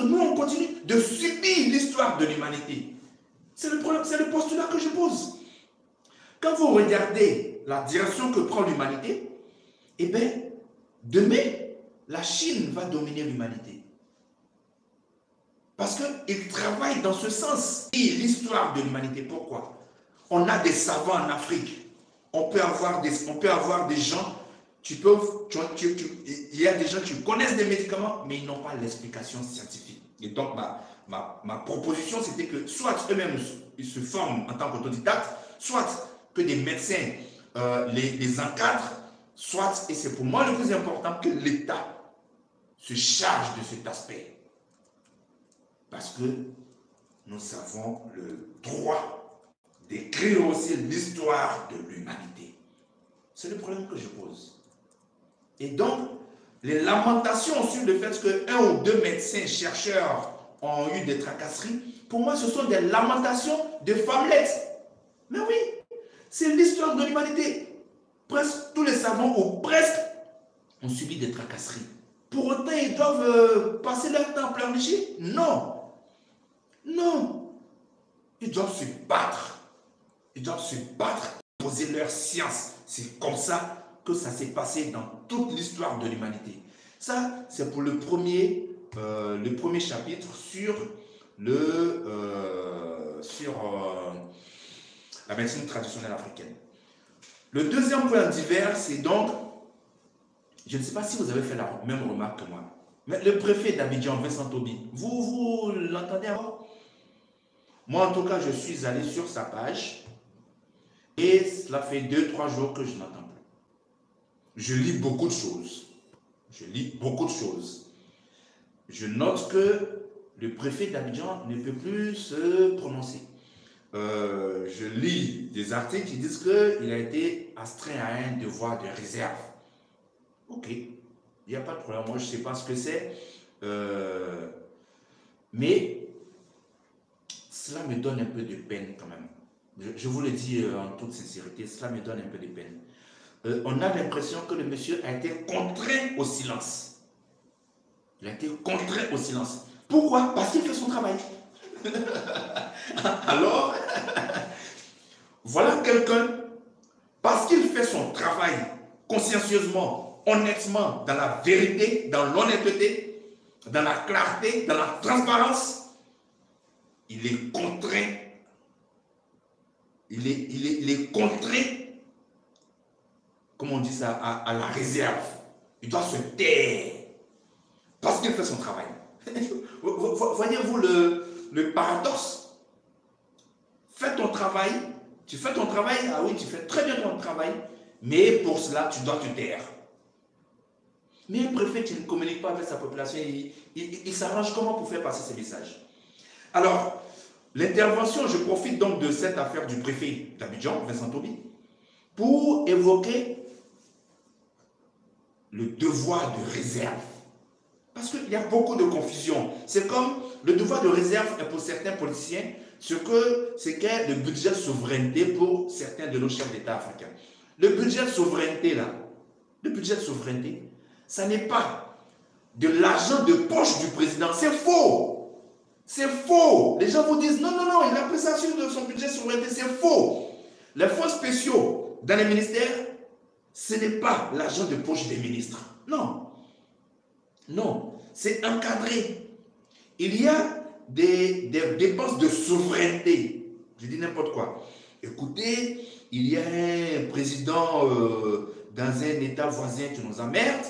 que nous, on continue de subir l'histoire de l'humanité. C'est le problème, c'est le postulat que je pose. Quand vous regardez la direction que prend l'humanité, eh bien, demain, la Chine va dominer l'humanité. Parce qu'ils travaillent dans ce sens. Et l'histoire de l'humanité, pourquoi? On a des savants en Afrique. On peut avoir des gens, il y a des gens qui connaissent des médicaments, mais ils n'ont pas l'explication scientifique. Et donc, ma proposition, c'était que soit eux-mêmes ils se forment en tant qu'autodidactes, soit que des médecins les encadrent, soit, et c'est pour moi le plus important, que l'État se charge de cet aspect. Parce que nous avons le droit d'écrire aussi l'histoire de l'humanité. C'est le problème que je pose. Et donc, les lamentations sur le fait qu'un ou deux médecins chercheurs ont eu des tracasseries, pour moi, ce sont des lamentations de femmelettes. Mais oui, c'est l'histoire de l'humanité. Presque tous les savants, ou presque, ont subi des tracasseries. Pour autant, ils doivent passer leur temps à pleurnicher? Non. Non. Ils doivent se battre. Ils doivent se battre, poser leur science. C'est comme ça que ça s'est passé dans toute l'histoire de l'humanité. Ça, c'est pour le premier chapitre sur la médecine traditionnelle africaine. Le deuxième point divers, c'est donc, je ne sais pas si vous avez fait la même remarque que moi, mais le préfet d'Abidjan, Vincent Tobi, vous l'entendez avant? Moi, en tout cas, je suis allé sur sa page et cela fait 2-3 jours que je n'entends plus. Je lis beaucoup de choses. Je note que le préfet d'Abidjan ne peut plus se prononcer. Je lis des articles qui disent qu'il a été astreint à un devoir de réserve. Ok, il n'y a pas de problème. Moi, je ne sais pas ce que c'est. Mais cela me donne un peu de peine quand même. Je vous le dis en toute sincérité, cela me donne un peu de peine. On a l'impression que le monsieur a été contraint au silence. Il a été contraint au silence. Pourquoi? Parce qu'il fait son travail. Alors, voilà quelqu'un, parce qu'il fait son travail consciencieusement, honnêtement, dans la vérité, dans l'honnêteté, dans la clarté, dans la transparence, il est contraint. Il est contraint, comment on dit ça, à la réserve. Il doit se taire parce qu'il fait son travail. Voyez-vous le paradoxe? Fais ton travail, tu fais ton travail, ah oui, tu fais très bien ton travail, mais pour cela, tu dois te taire. Mais un préfet qui ne communique pas avec sa population, il s'arrange comment pour faire passer ses messages? Alors, l'intervention, je profite donc de cette affaire du préfet d'Abidjan, Vincent Tobi, pour évoquer le devoir de réserve. Parce qu'il y a beaucoup de confusion. C'est comme le devoir de réserve est pour certains politiciens ce qu'est le budget de souveraineté pour certains de nos chefs d'État africains. Le budget de souveraineté, là, ça n'est pas de l'argent de poche du président. C'est faux. C'est faux. Les gens vous disent non, il a pris ça sur son budget de souveraineté. C'est faux. Les fonds spéciaux dans les ministères, ce n'est pas l'argent de poche des ministres. Non. Non, c'est encadré. Il y a des dépenses de souveraineté. Je dis n'importe quoi. Écoutez, il y a un président dans un État voisin qui nous emmerde.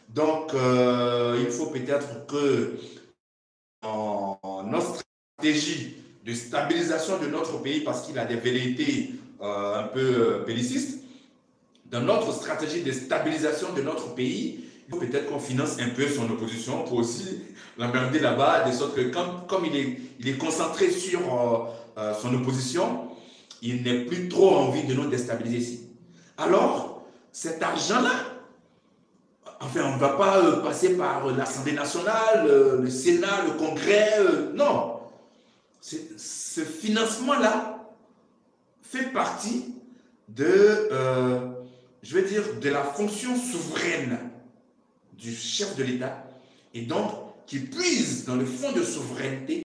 Donc, il faut peut-être que dans notre stratégie de stabilisation de notre pays, parce qu'il a des velléités un peu bellicistes, dans notre stratégie de stabilisation de notre pays, il faut peut-être qu'on finance un peu son opposition pour aussi l'emmerder là-bas, de sorte que comme il est concentré sur son opposition, il n'a plus trop envie de nous déstabiliser ici. Alors, cet argent-là, enfin, on ne va pas passer par l'Assemblée nationale, le Sénat, le Congrès, non. Ce financement-là fait partie de, je veux dire, de la fonction souveraine du chef de l'État, et donc qui puise dans le fonds de souveraineté